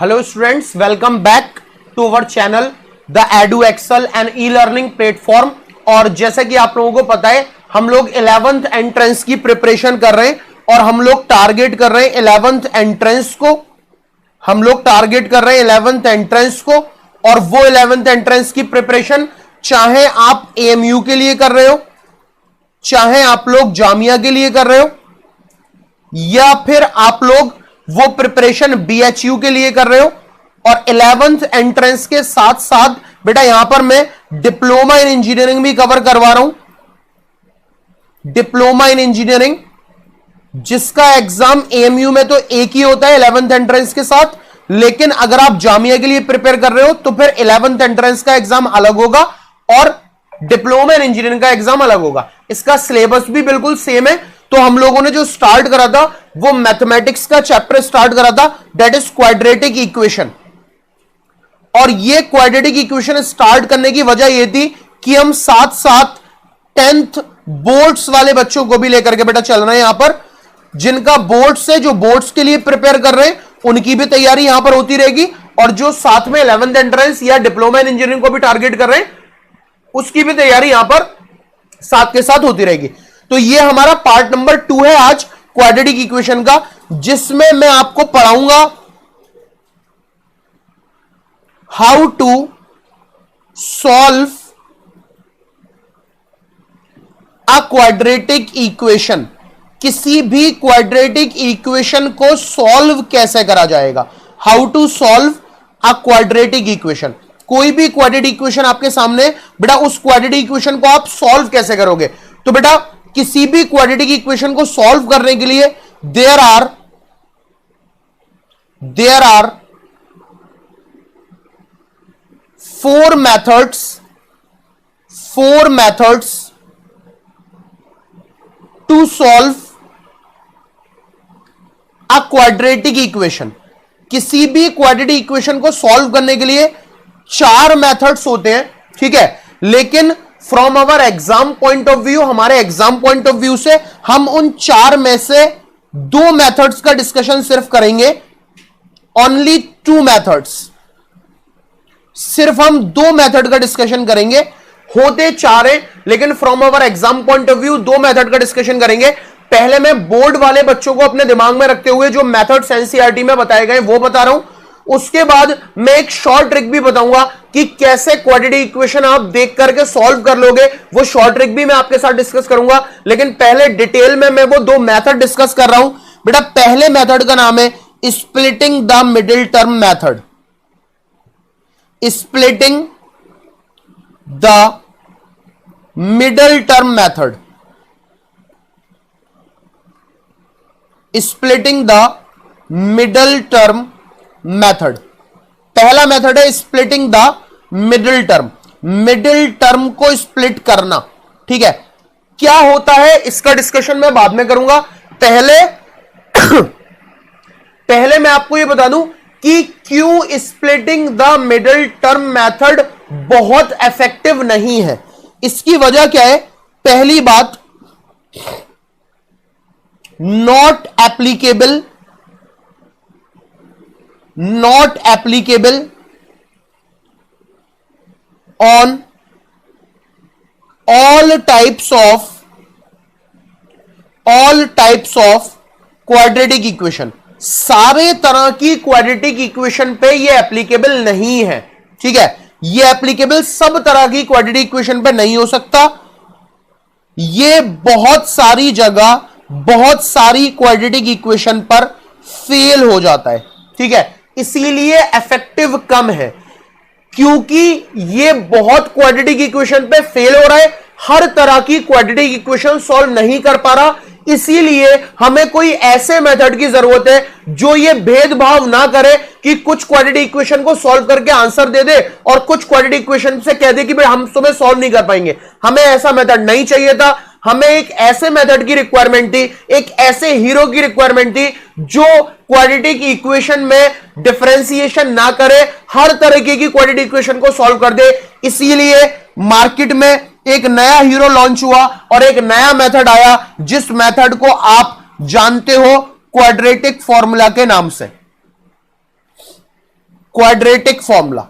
Hello students, welcome back to our channel the Edu Excel and e learning platform. और जैसा कि आप लोगों को पता है, हम लोग 11th एंट्रेंस की प्रिपरेशन कर रहे हैं और हम लोग टारगेट कर रहे हैं 11th एंट्रेंस को। हम लोग टारगेट कर रहे हैं 11th एंट्रेंस को, और वो 11th एंट्रेंस की प्रिपरेशन चाहे आप एएमयू के लिए कर रहे हो, चाहे आप लोग जामिया के लिए कर रहे हो, या फिर आप लोग वो प्रिपरेशन बीएचयू के लिए कर रहे हो। और 11th एंट्रेंस के साथ साथ बेटा यहां पर मैं डिप्लोमा इन इंजीनियरिंग भी कवर करवा रहा हूं। डिप्लोमा इन इंजीनियरिंग जिसका एग्जाम एएमयू में तो एक ही होता है 11th एंट्रेंस के साथ, लेकिन अगर आप जामिया के लिए प्रिपेयर कर रहे हो तो फिर 11th एंट्रेंस का एग्जाम अलग होगा और डिप्लोमा इन इंजीनियरिंग का एग्जाम अलग होगा। इसका सिलेबस भी बिल्कुल सेम है। तो हम लोगों ने जो स्टार्ट करा था वो मैथमेटिक्स का चैप्टर स्टार्ट करा था, दैट इज क्वाड्रेटिक इक्वेशन। और ये क्वाड्रेटिक इक्वेशन स्टार्ट करने की वजह ये थी कि हम साथ साथ 10th बोर्ड्स वाले बच्चों को भी लेकर के बेटा चल रहे हैं यहां पर, जिनका बोर्ड्स है, जो बोर्ड्स के लिए प्रिपेयर कर रहे हैं उनकी भी तैयारी यहां पर होती रहेगी, और जो साथ में 11th एंट्रेंस या डिप्लोमा इन इंजीनियरिंग को भी टारगेट कर रहे हैं उसकी भी तैयारी यहां पर साथ के साथ होती रहेगी। तो ये हमारा पार्ट नंबर 2 है आज क्वाड्रेटिक इक्वेशन का, जिसमें मैं आपको पढ़ाऊंगा how to solve a quadratic equation. किसी भी क्वाड्रेटिक इक्वेशन को सॉल्व कैसे करा जाएगा, how to solve a quadratic equation. कोई भी क्वाड्रेटिक इक्वेशन आपके सामने, बेटा उस क्वाड्रेटिक इक्वेशन को आप सॉल्व कैसे करोगे। तो बेटा किसी भी क्वाड्रेटिक इक्वेशन को सॉल्व करने के लिए there are 4 methods to solve a quadratic equation. किसी भी क्वाड्रेटिक इक्वेशन को सॉल्व करने के लिए 4 मेथड्स होते हैं, ठीक है। लेकिन from our exam point of view, हमारे एग्जाम पॉइंट ऑफ व्यू से हम उन 4 में से 2 मेथड्स का डिस्कशन सिर्फ करेंगे। ओनली 2 मेथड्स, सिर्फ हम 2 मेथड का डिस्कशन करेंगे। होते 4 हैं, लेकिन from our exam point of view 2 method का डिस्कशन करेंगे। पहले मैं बोर्ड वाले बच्चों को अपने दिमाग में रखते हुए जो मेथड्स एनसीईआरटी में बताए गए वो बता रहा हूं। उसके बाद मैं एक शॉर्ट ट्रिक भी बताऊंगा कि कैसे क्वाड्रेटिक इक्वेशन आप देख करके सॉल्व कर लोगे। वो शॉर्ट ट्रिक भी मैं आपके साथ डिस्कस करूंगा, लेकिन पहले डिटेल में मैं वो 2 मेथड डिस्कस कर रहा हूं। बेटा पहले मेथड का नाम है splitting the middle term method. Splitting the middle term method. Splitting the middle term method. पहला मेथड है splitting the middle term. Middle term को स्प्लिट करना, ठीक है। क्या होता है इसका डिस्कशन मैं बाद में करूंगा। पहले मैं आपको यह बता दूं कि क्यों splitting the middle term method बहुत इफेक्टिव नहीं है। इसकी वजह क्या है। पहली बात, not applicable on all types of quadratic equation। सारे तरह की क्वाड्रेटिक इक्वेशन पे ये एप्लीकेबल नहीं है, ठीक है। ये एप्लीकेबल सब तरह की क्वाड्रेटिक इक्वेशन पे नहीं हो सकता। ये बहुत सारी जगह बहुत सारी क्वाड्रेटिक इक्वेशन पर फेल हो जाता है, ठीक है। इसीलिए इफेक्टिव कम है, क्योंकि ये बहुत क्वाड्रेटिक इक्वेशन पे फेल हो रहा है, हर तरह की क्वाड्रेटिक इक्वेशन सॉल्व नहीं कर पा रहा। इसीलिए हमें कोई ऐसे मेथड की जरूरत है जो ये भेदभाव ना करे कि कुछ क्वाड्रेटिक इक्वेशन को सॉल्व करके आंसर दे दे और कुछ क्वाड्रेटिक इक्वेशन से कह दे कि भाई हम तुम्हें सॉल्व नहीं कर पाएंगे। हमें ऐसा मेथड नहीं चाहिए था। हमें एक ऐसे मेथड की रिक्वायरमेंट थी, एक ऐसे हीरो की रिक्वायरमेंट थी जो क्वाड्रेटिक इक्वेशन में डिफरेंशिएशन ना करे, हर तरीके की क्वाड्रेटिक इक्वेशन को सॉल्व कर दे। इसीलिए मार्केट में एक नया हीरो लॉन्च हुआ और एक नया मेथड आया, जिस मेथड को आप जानते हो क्वाड्रेटिक फॉर्मूला के नाम से। Quadratic formula.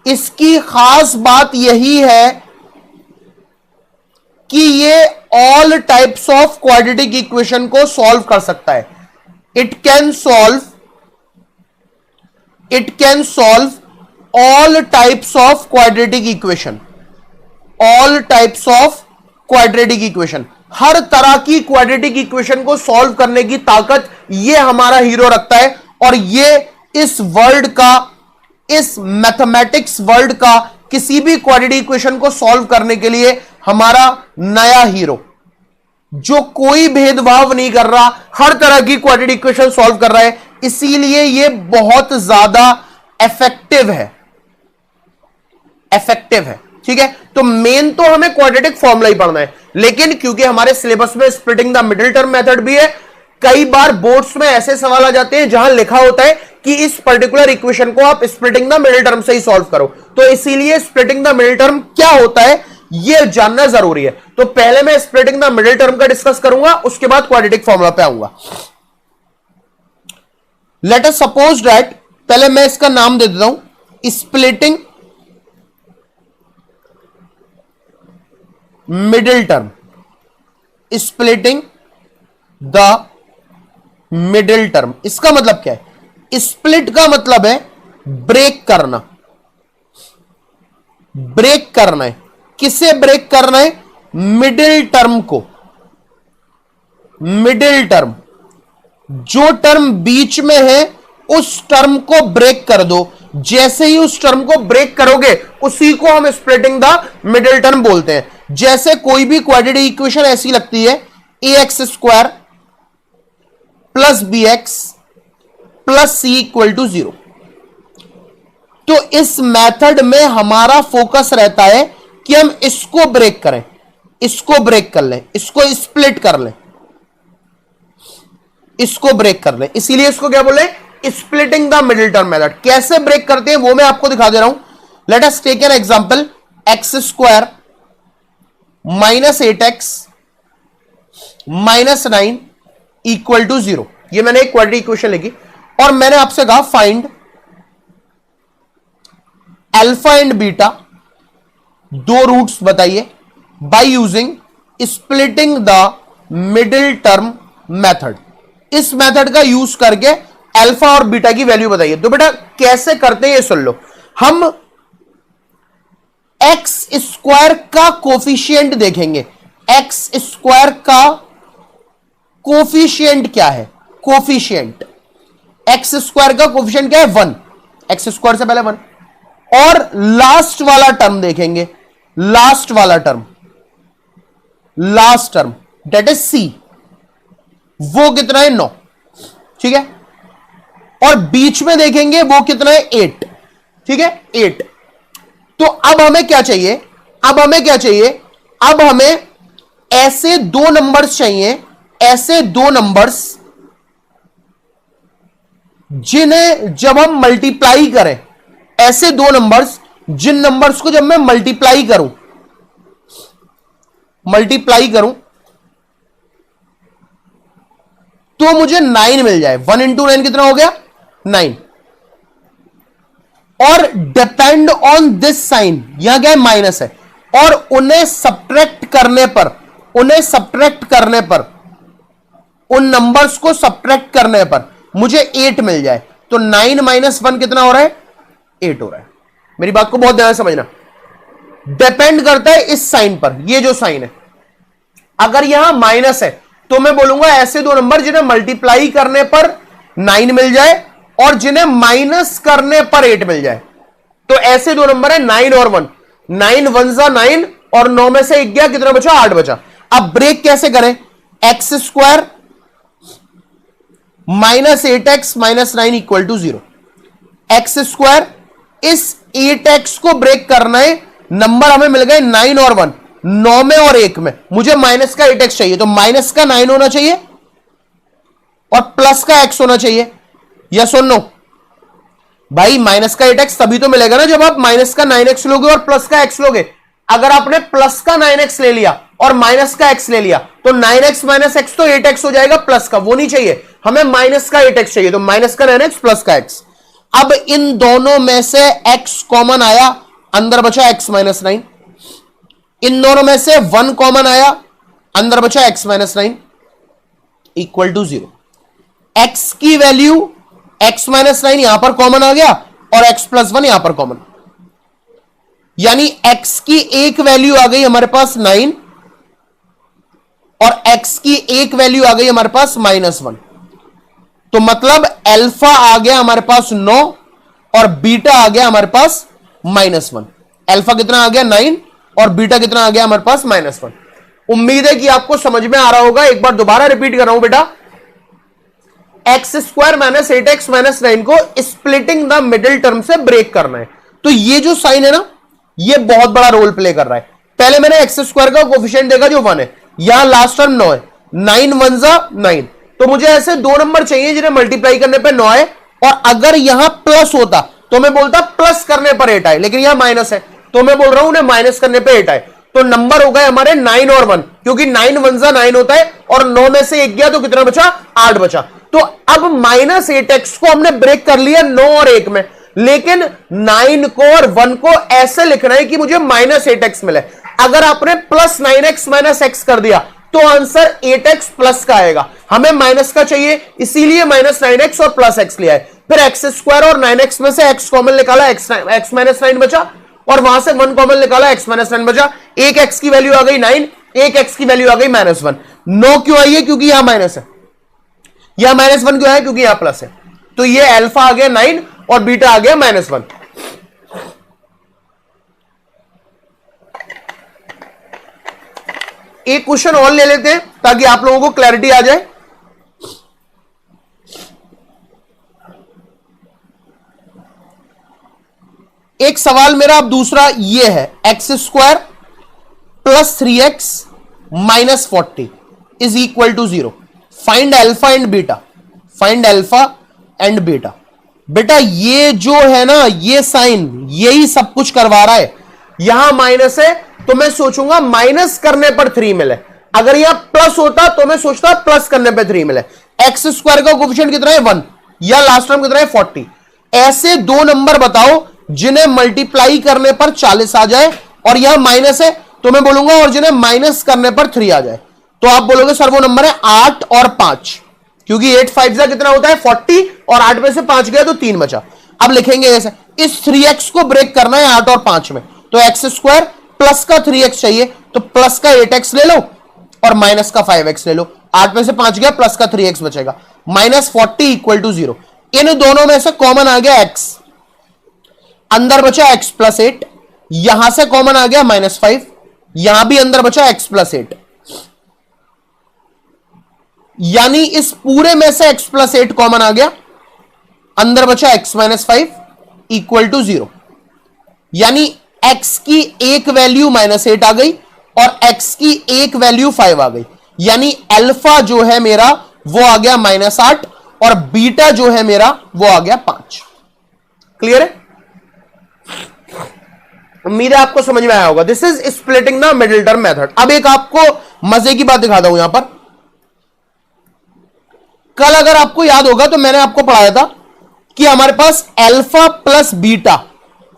इसकी खास बात यही है कि ये all types of quadratic equation को सॉल्व कर सकता है। It can solve all types of quadratic equation. All types of quadratic equation, हर तरह की क्वाड्रेटिक इक्वेशन को सॉल्व करने की ताकत ये हमारा हीरो रखता है। और ये इस वर्ल्ड का, इस मैथमेटिक्स वर्ल्ड का किसी भी क्वाड्रेटिक इक्वेशन को सॉल्व करने के लिए हमारा नया हीरो, जो कोई भेदभाव नहीं कर रहा, हर तरह की क्वाड्रेटिक इक्वेशन सॉल्व कर रहा है। इसीलिए ये बहुत ज्यादा इफेक्टिव है। ठीक है, तो मेन तो हमें क्वाड्रेटिक फॉर्मूला ही पढ़ना है, लेकिन क्योंकि हमारे सिलेबस में splitting the middle term method भी है, कई बार बोर्ड्स में ऐसे सवाल आ जाते हैं जहां लिखा होता है कि इस पर्टिकुलर इक्वेशन को आप स्प्लिटिंग द मिडिल टर्म से ही सॉल्व करो। तो इसीलिए स्प्लिटिंग द मिडिल टर्म क्या होता है यह जानना जरूरी है। तो पहले मैं स्प्लिटिंग द मिडिल टर्म का डिस्कस करूंगा, उसके बाद क्वाड्रेटिक फॉर्मूला पे आऊंगा। लेट अस सपोज दैट, पहले मैं इसका नाम दे देता हूं splitting middle term. Splitting the middle term, इसका मतलब क्या है? स्प्लिट का मतलब है ब्रेक करना। ब्रेक करना है, किसे ब्रेक करना है? मिडिल टर्म को। मिडिल टर्म, जो टर्म बीच में है उस टर्म को ब्रेक कर दो। जैसे ही उस टर्म को ब्रेक करोगे उसी को हम स्प्लिटिंग द मिडिल टर्म बोलते हैं। जैसे कोई भी क्वाड्रेटिक इक्वेशन ऐसी लगती है, ax square plus B X plus C equal to 0। तो इस मेथड में हमारा फोकस रहता है कि हम इसको ब्रेक करें, इसको ब्रेक कर लें, इसको स्प्लिट कर लें, इसको ब्रेक कर लें। इसीलिए इसको क्या बोले? Splitting the middle term method. कैसे ब्रेक करते हैं वो मैं आपको दिखा दे रहा हूं। Let us take an example, X square minus 8x minus 9 equal to 0। ये मैंने एक क्वाड्रेटिक इक्वेशन लिखी और मैंने आपसे कहा फाइंड अल्फा एंड बीटा, दो रूट्स बताइए by using splitting the middle term method. इस मेथड का यूज करके अल्फा और बीटा की वैल्यू बताइए। तो बेटा कैसे करते हैं ये सुन लो। हम एक्स स्क्वायर का कोफिशिएंट देखेंगे। एक्स स्क्वायर का कोफिशिएंट क्या है? कोफिशिएंट एक्स स्क्वायर का कोफिशिएंट क्या है? 1। एक्स स्क्वायर से पहले 1। और लास्ट वाला टर्म देखेंगे, लास्ट वाला term, last term that is C, वो कितना है? 9। ठीक है। और बीच में देखेंगे वो कितना है? 8। ठीक है, 8। तो अब हमें क्या चाहिए? अब हमें क्या चाहिए? अब हमें ऐसे दो नंबर्स चाहिए, ऐसे दो नंबर्स जिन्हें जब हम मल्टीप्लाई करें, ऐसे दो नंबर्स जिन नंबर्स को जब मैं मल्टीप्लाई करूं तो मुझे 9 मिल जाए। 1 इंटू 9 कितना हो गया? 9। और डिपेंड ऑन दिस साइन, यहां क्या है? माइनस है। और उन्हें सब्ट्रैक्ट करने पर, उन नंबर्स को सब्ट्रैक्ट करने पर मुझे 8 मिल जाए। तो 9 माइनस 1 कितना हो रहा है? 8 हो रहा है। मेरी बात को बहुत ध्यान से समझना। डिपेंड करता है इस साइन पर, ये जो साइन है। अगर यहां माइनस है तो मैं बोलूंगा ऐसे दो नंबर जिन्हें मल्टीप्लाई करने पर 9 मिल जाए और जिन्हें माइनस करने पर 8 मिल जाए। तो ऐसे दो नंबर है 9 और 1। 9 1 जा 9 और 9 में से 1 गया, कितना बचा? 8 बचा। अब ब्रेक कैसे करें? X square minus 8x minus 9 equal to 0। X square, इस 8x को ब्रेक करना है। नंबर हमें मिल गए 9 और 1, 9 में और 1 में। मुझे माइनस का 8x चाहिए, तो माइनस का 9 होना चाहिए और प्लस का x होना चाहिए। या सुन लो भाई, माइनस का 8x तभी तो मिलेगा ना जब आप माइनस का 9x लोगे और प्लस का x लोगे। अगर आपने प्लस का 9x ले लिया और माइनस का x ले लिया तो 9x माइनस x तो 8x हो जाएगा प्लस का, वो नहीं चाहिए। हमें माइनस का 8x चाहिए, तो माइनस का 9x प्लस का x। अब इन दोनों में से x कॉमन आया, अंदर बचा x माइनस 9। इन दोनों में से 1 कॉमन आया, अंदर बचा x minus 9 equal to 0। x की वैल्यू x माइनस 9 यहां पर कॉमन आ गया और x प्लस 1 यहां पर कॉमन, यानी x की एक वैल्यू आ गई हमारे पास 9 और x की एक वैल्यू आ गई हमारे पास -1। तो मतलब अल्फा आ गया हमारे पास 9 और बीटा आ गया हमारे पास -1। अल्फा कितना आ गया 9 और बीटा कितना आ गया हमारे पास -1। उम्मीद है कि आपको समझ में आ रहा होगा। एक बार दोबारा रिपीट कर रहा हूं बेटा, x² माइनस 8x माइनस 9 को स्प्लिटिंग द मिडिल टर्म से ब्रेक करना है। तो ये जो साइन है ना, ये बहुत बड़ा रोल प्ले कर रहा है। पहले मैंने x² का कोफिशिएंट देखा जो 1 है, यहां लास्ट टर्म 9 है, 9 1 जा 9, तो मुझे ऐसे दो नंबर चाहिए जिन्हें मल्टीप्लाई करने पे 9 है, और अगर यहां प्लस होता तो मैं बोलता प्लस करने पर 8 आए, लेकिन यहां माइनस है तो मैं बोल रहा हूं उन्हें माइनस करने पे 8 आए। तो नंबर हो गए हमारे 9 और 1, क्योंकि 9 1 जा 9 होता है और 9 में से 1 गया तो कितना बचा, 8 बचा। तो अब -8x को हमने ब्रेक कर लिया 9 और 1 में, लेकिन 9 को और 1 को ऐसे लिखना है कि मुझे -8x मिले। अगर आपने +9x माइनस x कर दिया तो आंसर 8x प्लस का आएगा। हमें माइनस का चाहिए, इसीलिए -9x और प्लस x लिया है। फिर x² और 9x में से x कॉमन निकाला, x माइनस 9 बचा, और वहां से 1 कॉमन निकाला, x माइनस 9 बचा। एक x की वैल्यू आ गई 9, एक x की वैल्यू आ गई -1। 9 क्यों आई है, क्योंकि यहां माइनस है। यहां -1 क्यों है, क्योंकि यहां प्लस है। तो ये अल्फा आ गया 9 और बीटा आ गया -1। एक क्वेश्चन और ले लेते हैं ताकि आप लोगों को क्लैरिटी आ जाए। एक सवाल मेरा अब दूसरा ये है, x² plus 3x minus 40 is equal to 0। Find alpha and beta. Find alpha and beta. बेटा ये जो है ना, ये साइन यही सब कुछ करवा रहा है। यहां माइनस है तो मैं सोचूंगा माइनस करने पर 3 मिले, अगर यहां प्लस होता तो मैं सोचता प्लस करने पर 3 मिले। x² का कोफिशिएंट कितना है 1, या लास्ट टर्म कितना है 40। ऐसे दो नंबर बताओ जिन्हें मल्टीप्लाई करने पर 40 आ जाए और यहां माइनस है तो मैं बोलूंगा, और जिन्हें माइनस करने पर 3 आ जाए। तो आप बोलोगे सर वो नंबर है 8 और 5, क्योंकि 8 5 जा कितना होता है 40 और 8 में से 5 गया तो 3 बचा। अब लिखेंगे ऐसे, इस 3x को ब्रेक करना है 8 और 5 में, तो x² प्लस का 3x चाहिए, तो प्लस का 8x ले लो और माइनस का 5x ले लो। 8 में से 5 गया, प्लस का 3x बचेगा, -40 इक्वल टू 0। इन दोनों में से कॉमन आ गया x, अंदर बचा x प्लस 8, यहां से कॉमन आ गया -5, यहां भी अंदर बचा x प्लस 8, यानी इस पूरे में से x प्लस 8 कॉमन आ गया, अंदर बचा x माइनस 5 इक्वल टू 0। यानी x की एक वैल्यू -8 आ गई और x की एक वैल्यू 5 आ गई, यानी अल्फा जो है मेरा वो आ गया -8 और बीटा जो है मेरा वो आ गया 5। क्लियर है? उम्मीद है आपको समझ में आया होगा। This is splitting the middle term method. अब एक आपको मजे की बात दिखाता हूं। यहां पर कल अगर आपको याद होगा तो मैंने आपको पढ़ाया था कि हमारे पास alpha plus beta,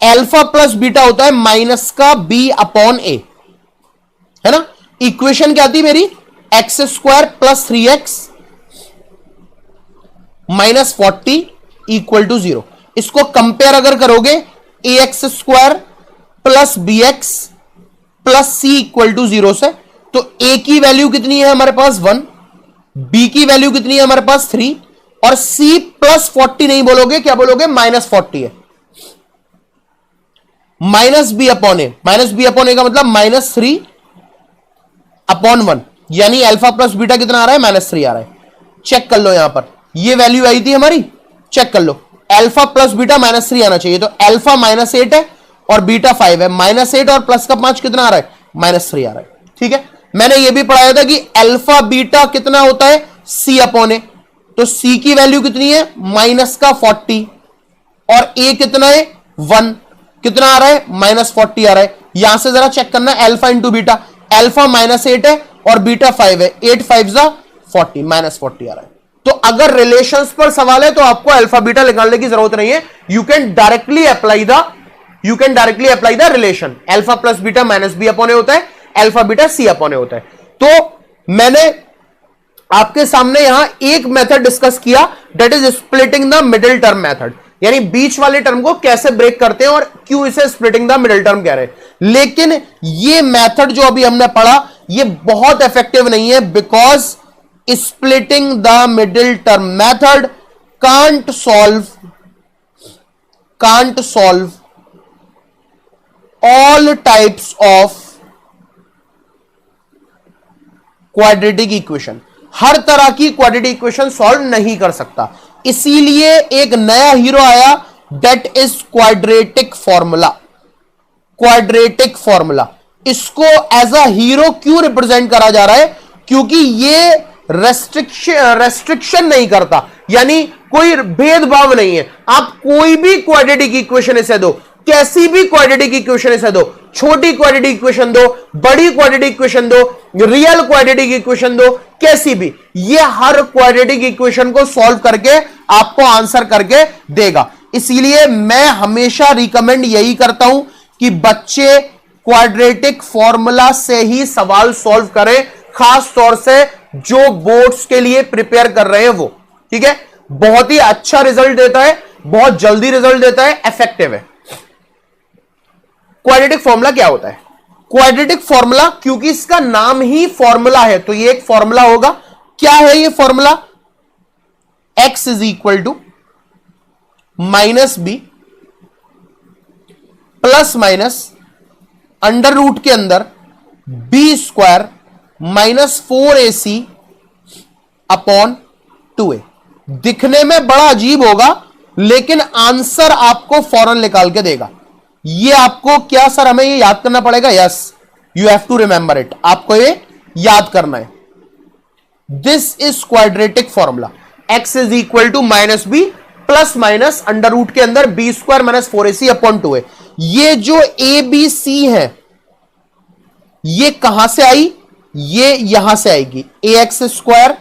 alpha plus beta होता है माइनस का b अपॉन a, है ना। इक्वेशन क्या थी मेरी, x² plus 3x minus 40 equal to 0। इसको कंपेयर अगर करोगे ax² plus bx plus c equal to 0 से, तो a की वैल्यू कितनी है हमारे पास 1, b की वैल्यू कितनी है हमारे पास 3, और c प्लस 40 नहीं बोलोगे, क्या बोलोगे -40 है। माइनस बी अपॉन ए, माइनस बी अपॉन ए का मतलब -3 अपॉन 1, यानी अल्फा प्लस बीटा कितना आ रहा है -3 आ रहा है। चेक कर लो, यहां पर ये वैल्यू आई थी हमारी, चेक कर लो, अल्फा प्लस बीटा -3 आना चाहिए, तो अल्फा -8 है और बीटा 5 है। -8 और प्लस का 5 कितना आ रहा है, -3 आ रहा है। ठीक है, मैंने ये भी पढ़ाया था कि अल्फा बीटा कितना होता है c अपॉन ए, तो c की वैल्यू कितनी है -40 और a कितना है 1, कितना आ रहा है -40 आ रहा है। यहां से जरा चेक करना, अल्फा इंटू बीटा, अल्फा -8 है और बीटा 5 है, 8 5 जा 40, -40 आ रहा है। तो अगर रिलेशंस पर सवाल है तो आपको अल्फा बीटा निकालने की जरूरत नहीं है, you can directly apply the relation. Alpha plus beta minus b upon a होता है, alpha beta c upon a होता है। तो मैंने आपके सामने यहां एक मेथड डिस्कस किया, that is splitting the middle term method, यानी बीच वाले टर्म को कैसे ब्रेक करते हैं और क्यों इसे स्प्लिटिंग द मिडिल टर्म कह रहे हैं। लेकिन ये मेथड जो अभी हमने पढ़ा ये बहुत इफेक्टिव नहीं है, because splitting the middle term method can't solve all types of quadratic equation। हर तरह की क्वाड्रेटिक इक्वेशन सॉल्व नहीं कर सकता, इसीलिए एक नया हीरो आया, दैट इज क्वाड्रेटिक फॉर्मूला। इसको एज अ हीरो क्यों रिप्रेजेंट करा जा रहा है, क्योंकि ये रेस्ट्रिक्शन नहीं करता, यानी कोई भेदभाव नहीं है। आप कोई भी क्वाड्रेटिक इक्वेशन इसे दो, कैसी भी क्वाड्रेटिक इक्वेशन इसे दो, छोटी क्वाड्रेटिक इक्वेशन दो, बड़ी क्वाड्रेटिक इक्वेशन दो, रियल क्वाड्रेटिक इक्वेशन दो, कैसी भी, ये हर क्वाड्रेटिक इक्वेशन को सॉल्व करके आपको आंसर करके देगा। इसीलिए मैं हमेशा रिकमेंड यही करता हूं कि बच्चे क्वाड्रेटिक फॉर्मूला से ही सवाल सॉल्व करें, खास तौर से जो बोर्ड्स के लिए प्रिपेयर कर रहे हैं वो, ठीक है। बहुत ही अच्छा रिजल्ट देता है, बहुत जल्दी रिजल्ट देता है, इफेक्टिव है। क्वाड्रेटिक फॉर्मूला क्या होता है? क्वाड्रेटिक फॉर्मूला, क्योंकि इसका नाम ही फॉर्मूला है तो ये एक फॉर्मूला होगा। क्या है ये formula? x is equal to minus B plus minus under root के अंदर B square minus 4ac upon 2a। दिखने में बड़ा अजीब होगा, लेकिन आंसर आपको फौरन निकाल के देगा। ये आपको क्या सर हमें ये याद करना पड़ेगा? Yes, you have to remember it, आपको ये याद करना है। This is quadratic formula, x is equal to minus B plus minus under root के अंदर B square minus 4ac upon 2a। ये जो ए बी सी है ये कहां से आई? ये यहां से आएगी, ax square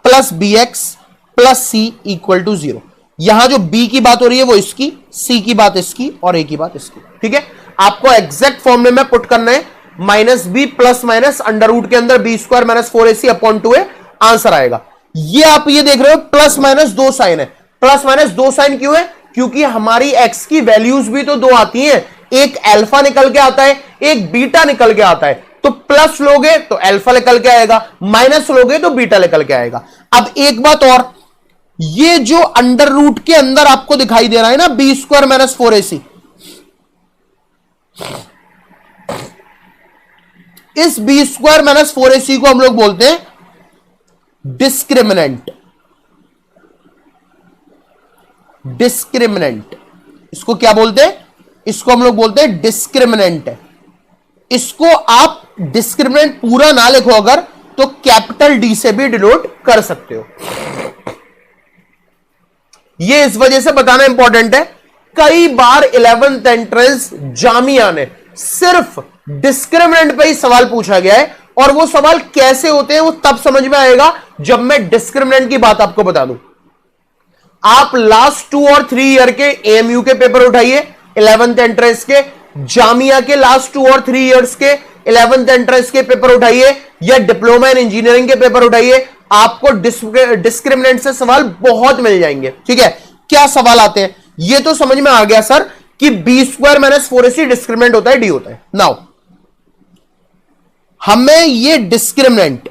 plus B X plus C equal to 0। यहां जो b की बात हो रही है वो इसकी, c की बात इसकी और a की बात इसकी, ठीक है। आपको एग्जैक्ट फॉर्मूले में पुट करना है, minus B plus minus under root के अंदर B square minus 4ac upon 2a, answer आएगा। ये आप ये देख रहे हो प्लस माइनस दो साइन है। प्लस माइनस दो साइन क्यों है? क्योंकि हमारी x की वैल्यूज भी तो दो आती हैं, एक अल्फा निकल के आता है, एक बीटा निकल के आता है। तो प्लस लोगे तो अल्फा निकल के आएगा, माइनस लोगे तो बीटा निकल के आएगा। अब एक बात और, ये जो अंडर रूट के अंदर आपको दिखाई दे रहा है ना बी स्क्वायर माइनस 4ac, इस बी स्क्वायर माइनस 4ac को हम लोग बोलते हैं डिस्क्रिमिनेंट। इसको क्या बोलते हैं? इसको हम लोग बोलते हैं डिस्क्रिमिनेंट। इसको आप डिस्क्रिमिनेंट पूरा ना लिखो अगर, तो कैपिटल डी से भी डिनोट कर सकते हो। ये इस वजह से बताना इंपॉर्टेंट है, कई बार 11th एंट्रेंस जामिया ने सिर्फ डिस्क्रिमिनेंट पे ही सवाल पूछा गया है, और वो सवाल कैसे होते हैं वो तब समझ में आएगा जब मैं डिस्क्रिमिनेंट की बात आपको बता दूं। आप लास्ट 2 और 3 ईयर के एएमयू के पेपर उठाइए, 11th एंट्रेंस के, जामिया के लास्ट 2 और 3 इयर्स के 11th एंट्रेंस के पेपर उठाइए, या डिप्लोमा इन इंजीनियरिंग के पेपर उठाइए, आपको डिस्क्रिमिनेंट से सवाल बहुत मिल जाएंगे, ठीक है। क्या सवाल आते हैं ये तो समझ में आ गया सर कि B square minus 4ac discriminant होता है, डी होता है। नाउ हमें ये discriminant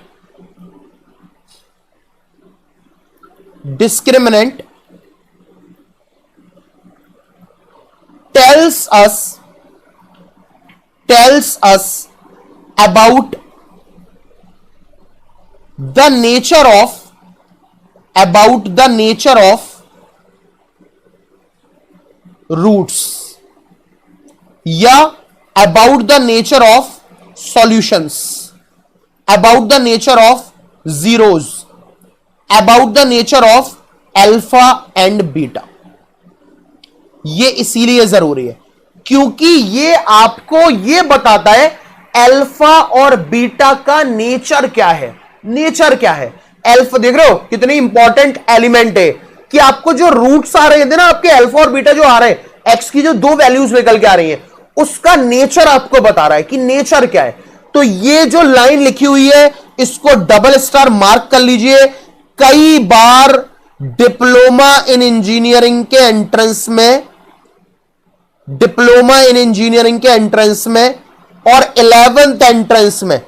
tells us about the nature of roots या about the nature of solutions, about the nature of zeros, about the nature of alpha and beta। ये इसीलिए जरूरी है क्योंकि ये आपको ये बताता है अल्फा और बीटा का नेचर क्या है। नेचर क्या है? एल्फा, देख रहे हो कितनी इंपॉर्टेंट एलिमेंट है कि आपको जो रूट्स आ रहे थे ना आपके अल्फा और बीटा जो आ रहे हैं, एक्स की जो दो वैल्यूज निकल के आ रही हैं, उसका नेचर आपको बता रहा है कि नेचर क्या है। तो ये जो लाइन लिखी हुई है इसको डबल स्टार मार्क कर लीजिए। कई बार डिप्लोमा इन इंजीनियरिंग के एंट्रेंस में, डिप्लोमा इन इंजीनियरिंग के एंट्रेंस में और 11th एंट्रेंस में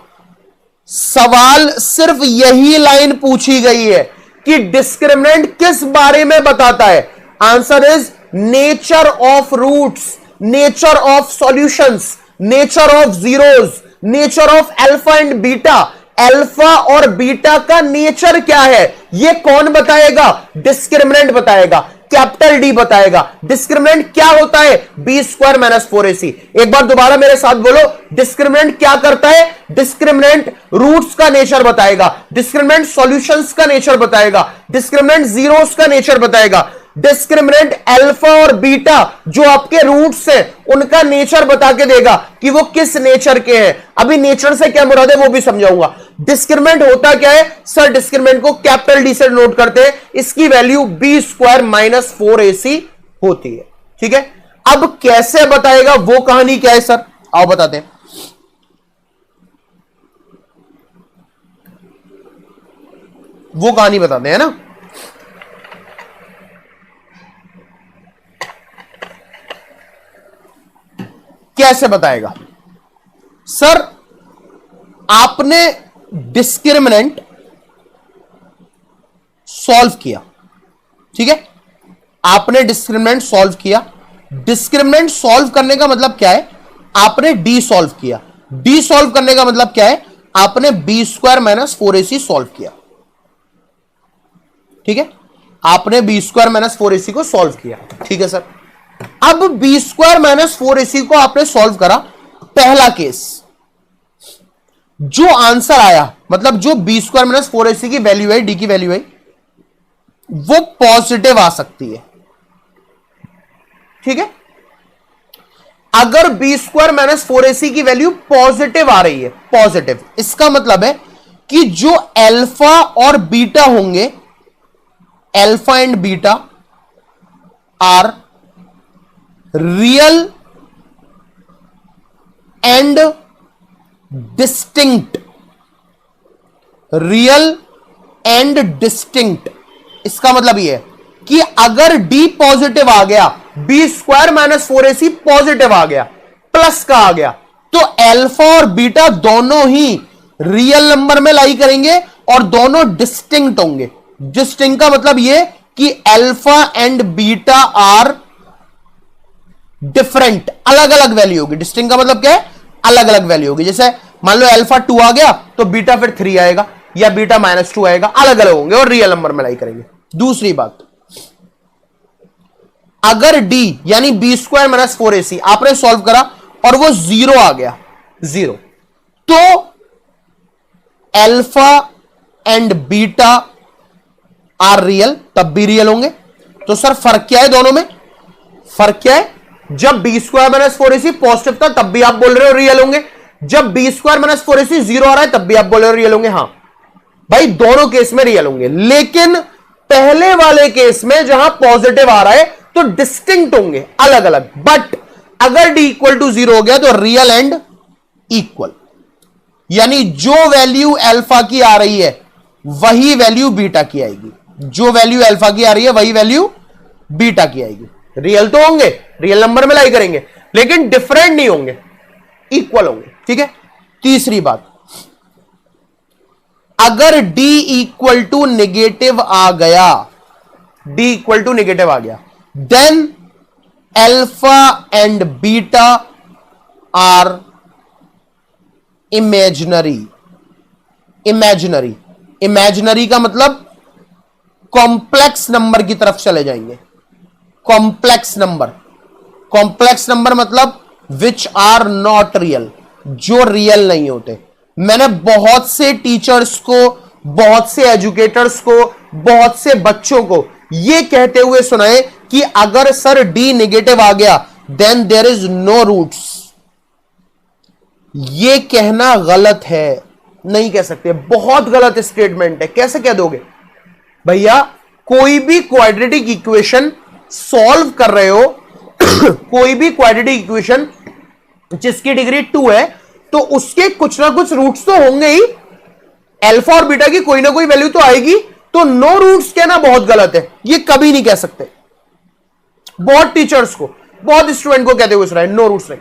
सवाल सिर्फ यही लाइन पूछी गई है कि डिस्क्रिमिनेंट किस बारे में बताता है। Answer is nature of roots, nature of solutions, nature of zeros, nature of alpha and beta. Alpha और बीटा का नेचर क्या है यह कौन बताएगा? डिस्क्रिमिनेंट बताएगा, कैपिटल डी बताएगा। डिस्क्रिमिनेंट क्या होता है? B square minus 4ac। एक बार दोबारा मेरे साथ बोलो, डिस्क्रिमिनेंट क्या करता है? डिस्क्रिमिनेंट रूट्स का नेचर बताएगा, डिस्क्रिमिनेंट सॉल्यूशंस का नेचर बताएगा, डिस्क्रिमिनेंट जीरोस का नेचर बताएगा, डिस्क्रिमिनेंट अल्फा और बीटा जो आपके रूट्स हैं उनका नेचर बता के देगा कि वो किस नेचर के हैं। अभी नेचर से क्या मुराद है वो भी समझाऊंगा। डिस्क्रिमिनेंट होता क्या है सर? डिस्क्रिमिनेंट को कैपिटल डी से नोट करते हैं, इसकी value B square minus 4ac होती है। ठीक है, अब कैसे बताएगा वो कहानी क्या है सर? आओ बताते हैं। वो कहानी बताते हैं ना। कैसे बताएगा सर? आपने डिस्क्रिमिनेंट सॉल्व किया, ठीक है, आपने डिस्क्रिमिनेंट सॉल्व किया। डिस्क्रिमिनेंट सॉल्व करने का मतलब क्या है? आपने डी सॉल्व किया। डी सॉल्व करने का मतलब क्या है? आपने B square minus 4ac solve किया। ठीक है, आपने बी स्क्वायर माइनस 4ac को सॉल्व किया। ठीक है सर, अब बी स्क्वायर माइनस 4ac को आपने सॉल्व करा। पहला केस, जो आंसर आया मतलब जो बी स्क्वायर माइनस 4ac की वैल्यू है, डी की वैल्यू है, वो पॉजिटिव आ सकती है। ठीक है, अगर बी स्क्वायर माइनस 4ac की वैल्यू पॉजिटिव आ रही है, पॉजिटिव, इसका मतलब है कि जो अल्फा और बीटा होंगे, alpha and beta are real and distinct, real and distinct. इसका मतलब यह है कि अगर डी पॉजिटिव आ गया, b square minus 4ac positive आ गया, प्लस का आ गया, तो अल्फा और बीटा दोनों ही रियल नंबर में लाई करेंगे और दोनों डिस्टिंक्ट होंगे। डिस्टिंक्ट का मतलब यह कि alpha and beta are different, अलग अलग वैल्यू होगी। डिस्टिंक्ट का मतलब क्या है? अलग अलग वैल्यू होगी। जैसे मान लो अल्फा 2 आ गया तो बीटा फिर 3 आएगा या बीटा माइनस 2 आएगा, अलग अलग होंगे और रियल नंबर में लाई करेंगे। दूसरी बात, अगर डी यानी बी स्क्वायर माइनस 4ac आपने सॉल्व करा और वो 0 आ गया, 0, तो alpha and beta are real, तब भी रियल होंगे। तो सर फर्क क्या है दोनों में? फर्क क्या है? जब B square minus 4ac positive था तब भी आप बोल रहे हो रियल होंगे, जब बी स्क्वायर माइनस 4ac 0 आ रहा है तब भी आप बोल रहे हो रियल होंगे। हां भाई, दोनों केस में रियल होंगे, लेकिन पहले वाले केस में जहां पॉजिटिव आ रहा है तो डिस्टिंक्ट होंगे, अलग अलग। बट अगर डी इक्वल टू 0 हो गया तो रियल एंड इक्वल, यानी जो वैल्यू अल्फा की आ रही है वही वैल्यू बीटा की आएगी, जो वैल्यू अल्फा की आ रही है वही वैल्यू बीटा की आएगी। रियल तो होंगे, रियल नंबर में लाई करेंगे, लेकिन डिफरेंट नहीं होंगे, इक्वल होंगे। ठीक है, तीसरी बात, अगर d इक्वल टू नेगेटिव आ गया, d इक्वल टू नेगेटिव आ गया, then alpha and beta are imaginary. Imaginary, imaginary का मतलब कॉम्प्लेक्स नंबर की तरफ चले जाएंगे। कॉम्प्लेक्स नंबर, कॉम्प्लेक्स नंबर मतलब विच आर नॉट रियल, जो रियल नहीं होते। मैंने बहुत से टीचर्स को, बहुत से एजुकेटर्स को, बहुत से बच्चों को यह कहते हुए सुना है कि अगर सर डी नेगेटिव आ गया then there is no roots. यह कहना गलत है, नहीं कह सकते, बहुत गलत स्टेटमेंट है। कैसे कह दोगे भैया? कोई भी क्वाड्रेटिक इक्वेशन सॉल्व कर रहे हो कोई भी क्वाड्रेटिक इक्वेशन जिसकी डिग्री 2 है, तो उसके कुछ ना कुछ रूट्स तो होंगे ही, अल्फा और बीटा की कोई ना कोई वैल्यू तो आएगी। तो नो रूट्स कहना बहुत गलत है, ये कभी नहीं कह सकते। बहुत टीचर्स को, बहुत स्टूडेंट को कहते हुए सुना है नो रूट्स नहीं।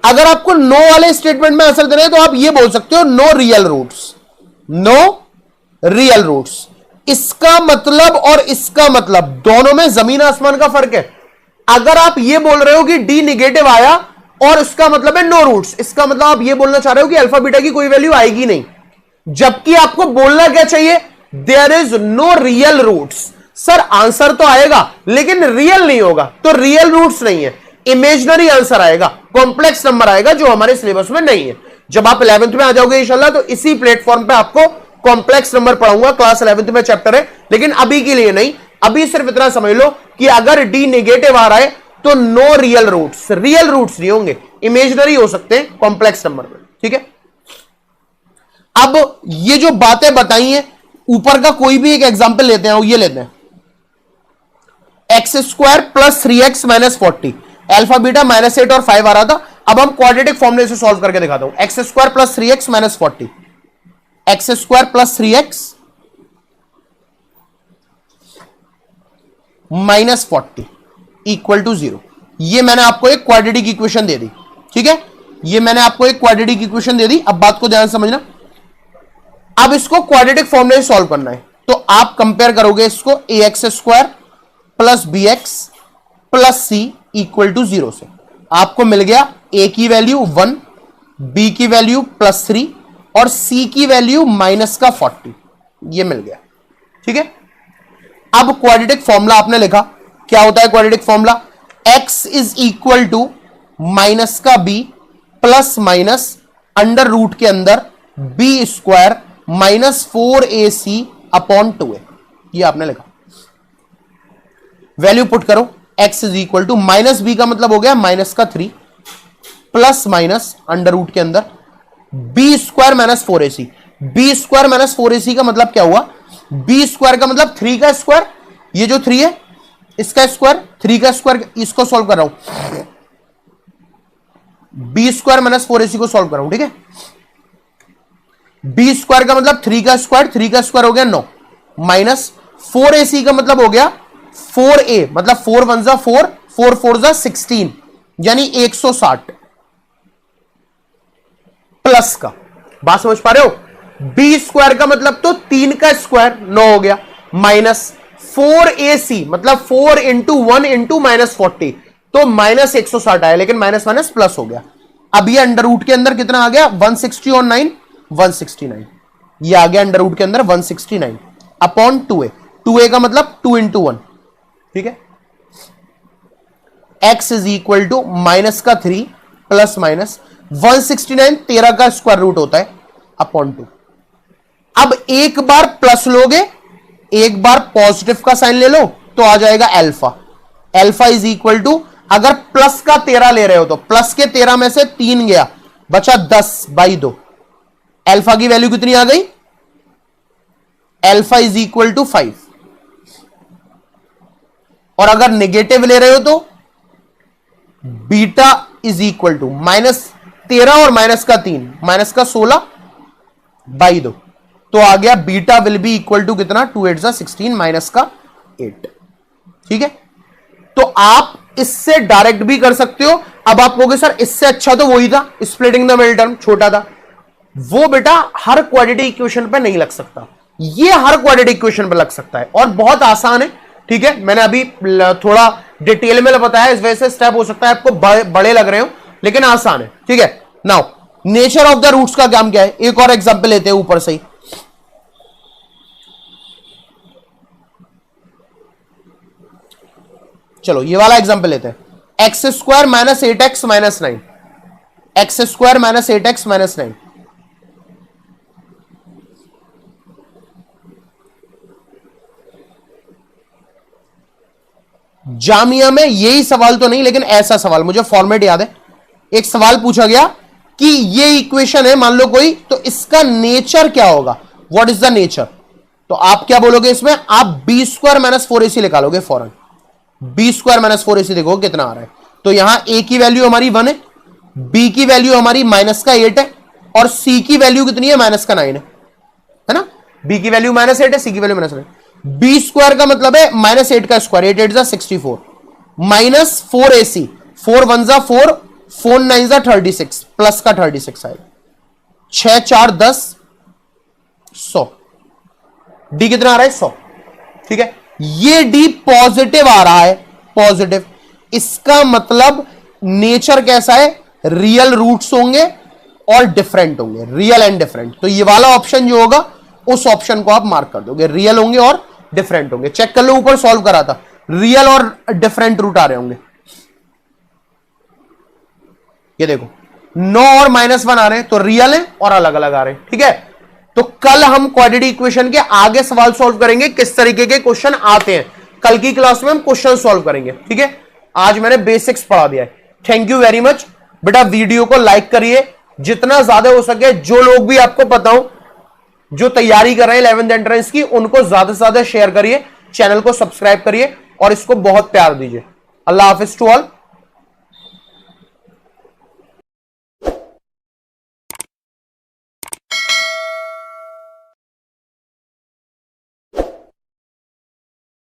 अगर आपको नो वाले स्टेटमेंट में आंसर देना है तो आप ये बोल सकते हो no real roots, no real roots. इसका मतलब और इसका मतलब दोनों में जमीन आसमान का फर्क है। अगर आप ये बोल रहे हो कि डी निगेटिव आया और इसका मतलब है नो रूट्स, इसका मतलब आप ये बोलना चाह रहे हो कि अल्फा बीटा की कोई वैल्यू आएगी नहीं, जबकि आपको बोलना क्या चाहिए? There is no real roots. Sir answer तो आएगा लेकिन रियल नहीं होगा, तो रियल रूट्स नहीं है, इमेजिनरी आंसर आएगा, कॉम्प्लेक्स नंबर आएगा जो हमारे सिलेबस में नहीं है। जब आप 11th में आ जाओगे इंशाल्लाह तो इसी प्लेटफॉर्म पे आपको कॉम्प्लेक्स नंबर पढ़ाऊंगा, क्लास 11th में चैप्टर है, लेकिन अभी के लिए नहीं। अभी सिर्फ इतना समझ लो कि अगर डी नेगेटिव आ रहा है तो no real roots, real roots नहीं होंगे, इमेजिनरी हो सकते हैं कॉम्प्लेक्स नंबर में। ठीक है, अब ये जो बातें बताई हैं, ऊपर का कोई भी एक एग्जांपल लेते हैं, ये लेते हैं x square plus 3x minus 40, alpha beta -8 और 5 आ रहा था। अब हम क्वाड्रेटिक फॉर्मूले से सॉल्व करके दिखाता हूं। X square plus 3x minus 40, X square plus 3x minus 40 equal to 0। ये मैंने आपको एक क्वाड्रेटिक इक्वेशन दे दी। ठीक है, ये मैंने आपको एक क्वाड्रेटिक इक्वेशन दे दी। अब बात को ध्यान समझना, अब इसको क्वाड्रेटिक फॉर्मूले से सॉल्व करना है, तो आप कंपेयर करोगे इसको ax square plus bx plus c equal to 0 से। आपको मिल गया a की वैल्यू 1, b की वैल्यू +3 और c की वैल्यू माइनस का 40, ये मिल गया। ठीक है, अब क्वाड्रेटिक फॉर्मूला आपने लिखा, क्या होता है quadratic formula? x is equal to minus का b plus minus under root के अंदर b square minus 4ac upon 2a, ये आपने लिखा। वैल्यू पुट करो, x is equal to minus B का मतलब हो गया माइनस का 3 प्लस माइनस अंडर रूट के अंदर B square minus 4ac। B square minus 4ac का मतलब क्या हुआ? बी स्क्वायर का मतलब 3 का स्क्वायर, ये जो 3 है इसका स्क्वायर, 3 का स्क्वायर, इसको सॉल्व कर रहा हूं, बी स्क्वायर माइनस 4ac को सॉल्व कर रहा हूं। ठीक है, बी स्क्वायर का मतलब 3 का स्क्वायर, 3 का स्क्वायर हो गया 9 माइनस 4ac का मतलब हो गया 4a, मतलब 4 1 जा 4, 4 4 जा 16, यानी 160 प्लस का। बात समझ पा रहे हो? बी स्क्वायर का मतलब तो 3 का स्क्वायर 9 हो गया, माइनस 4ac मतलब 4 इंटू 1 इंटू माइनस 40, तो माइनस 160 आया, लेकिन माइनस माइनस प्लस हो गया। अब ये अंडर रूट के अंदर कितना आ गया? 160 और 9 169, ये आ गया अंडर रूट के अंदर 169 अपॉन 2a। 2a का मतलब 2 इंटू 1। ठीक है, x is equal to minus का 3 प्लस माइनस 169, 13 का स्क्वायर रूट होता है अपॉन 2। अब एक बार प्लस लोगे, एक बार पॉजिटिव का साइन ले लो, तो आ जाएगा alpha. Alpha is equal to, अगर प्लस का 13 ले रहे हो तो प्लस के 13 में से 3 गया, बचा 10/2। अल्फा की वैल्यू कितनी आ गई? Alpha is equal to 5। और अगर नेगेटिव ले रहे हो तो बीटा इज इक्वल टू -13 और माइनस का 3, माइनस का 16/2, तो आ गया beta will be equal to कितना? 2 8 जा 16 माइनस का 8। ठीक है, तो आप इससे डायरेक्ट भी कर सकते हो। अब आप कहोगे सर इससे अच्छा तो वही था, स्प्लिटिंग द मिडिल टर्म छोटा था। वो बेटा हर क्वाड्रेटिक इक्वेशन पे नहीं लग सकता, ये हर क्वाड्रेटिक इक्वेशन पे लग सकता है और बहुत आसान है। ठीक है, मैंने अभी थोड़ा डिटेल में बताया, इस वजह से स्टेप हो सकता है आपको बड़े लग रहे हो, लेकिन आसान है। ठीक है, now nature of the roots का काम क्या है? एक और एग्जांपल लेते हैं ऊपर से ही। चलो ये वाला एग्जांपल लेते हैं, x square minus 8x minus 9, x square minus 8x minus 9। Jamia में यही सवाल तो नहीं, लेकिन ऐसा सवाल, मुझे फॉर्मेट याद है, एक सवाल पूछा गया कि ये इक्वेशन है मान लो कोई, तो तो इसका नेचर क्या होगा, व्हाट इज द नेचर? तो आप क्या बोलोगे इसमें, आप बी स्क्वायर माइनस 4ac निकालोगे फौरन। बी स्क्वायर माइनस 4ac देखो कितना आ रहा है। तो यहां a की वैल्यू हमारी 1 है, b की वैल्यू हमारी माइनस का 8 है, और c की वैल्यू कितनी है, माइनस का 9 है ना। b की वैल्यू माइनस 8 है, c की वैल्यू माइनस 9। बी स्क्वायर का मतलब है माइनस 8 का स्क्वायर, 8 8 जा 64 माइनस 4ac, 4 1 जा 4, 4 9 जा 36, प्लस का 36 आएगा, 6 4 10 100। डी कितना आ रहा है, 100। ठीक है, ये डी पॉजिटिव आ रहा है, पॉजिटिव। इसका मतलब नेचर कैसा है, रियल रूट्स होंगे और डिफरेंट होंगे, रियल एंड डिफरेंट। तो ये वाला ऑप्शन जो होगा उस ऑप्शन को आप मार्क कर दोगे, रियल होंगे और डिफरेंट होंगे। चेक कर लो, ऊपर सॉल्व करा था, रियल और डिफरेंट रूट आ रहे होंगे। ये देखो 9 और -1 आ रहे हैं, तो रियल है और अलग अलग आ रहे हैं। ठीक है, तो कल हम क्वाड्रेटिक इक्वेशन के आगे सवाल सॉल्व करेंगे, किस तरीके के क्वेश्चन आते हैं। कल की क्लास में हम क्वेश्चन सॉल्व करेंगे। ठीक है, आज मैंने बेसिक्स पढ़ा दिया है। थैंक यू वेरी मच बेटा। वीडियो को लाइक करिए जितना ज्यादा हो सके। जो लोग भी आपको पता हो जो तैयारी कर रहे हैं 11th एंट्रेंस की, उनको ज्यादा से ज्यादा शेयर करिए, चैनल को सब्सक्राइब करिए और इसको बहुत प्यार दीजिए। अल्लाह हाफिज टू ऑल।